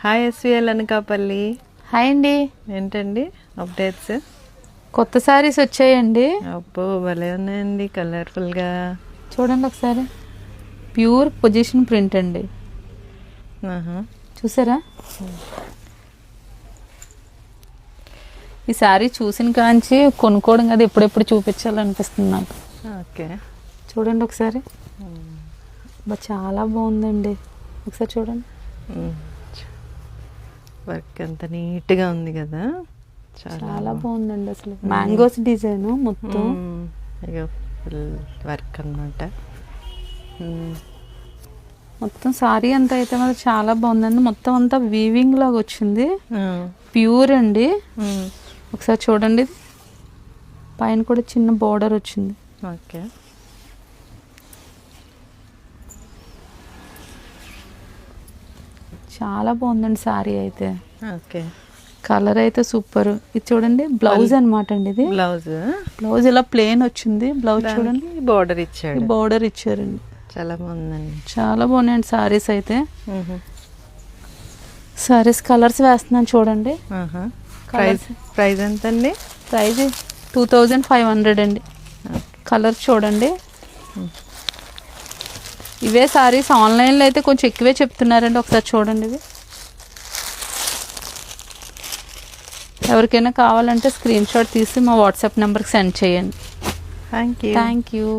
Hi SVL Anakapalli. Hi అండి. ఏంటండి updates? కొత్త శారీస్ వచ్చాయండి. అబ్బో భలే ఉన్నాయండి, కలర్ఫుల్గా. చూడండి ఒకసారి. ప్యూర్ పొజిషన్ ప్రింట్ అండి. చూసారా? ఈ శారీ చూసిన కాంచి కొనుక్కోవడం కదా ఎప్పుడెప్పుడు చూపించాలనిపిస్తుంది నాకు. ఓకే, చూడండి ఒకసారి. చాలా బాగుందండి, ఒకసారి చూడండి. వర్క్ ఎంత నీట్గా ఉంది కదా, చాలా బాగుందండి. అసలు మ్యాంగోస్ డిజైన్ మొత్తం ఫుల్ వర్క్ అన్నమాట. మొత్తం సారీ అంతా అయితే మరి చాలా బాగుందండి. మొత్తం అంతా వీవింగ్ లాగా వచ్చింది, ప్యూర్ అండి. ఒకసారి చూడండి, పైన కూడా చిన్న బోర్డర్ వచ్చింది. ఓకే, చాలా బాగుందండి సారీ అయితే. ఓకే, కలర్ అయితే సూపర్. ఇది చూడండి, బ్లౌజ్ అనమాట అండి. ఇది బ్లౌజ్ ఇలా ప్లేన్ వచ్చింది. బ్లౌజ్ చూడండి, బోర్డర్ ఇచ్చాడు. బోర్డర్ ఇచ్చారండి. చాలా బాగుందండి, చాలా బాగున్నాయండి సారీస్ అయితే. సారీస్ కలర్స్ వేస్తున్నాను చూడండి. ప్రైస్ ఎంత అండి? ప్రైజ్ 2500 అండి. కలర్ చూడండి. ఇవే సారీస్ ఆన్లైన్లో అయితే కొంచెం ఎక్కువే చెప్తున్నారండి. ఒకసారి చూడండి. ఇవి ఎవరికైనా కావాలంటే స్క్రీన్ షాట్ తీసి మా వాట్సాప్ నెంబర్కి సెండ్ చేయండి. Thank you.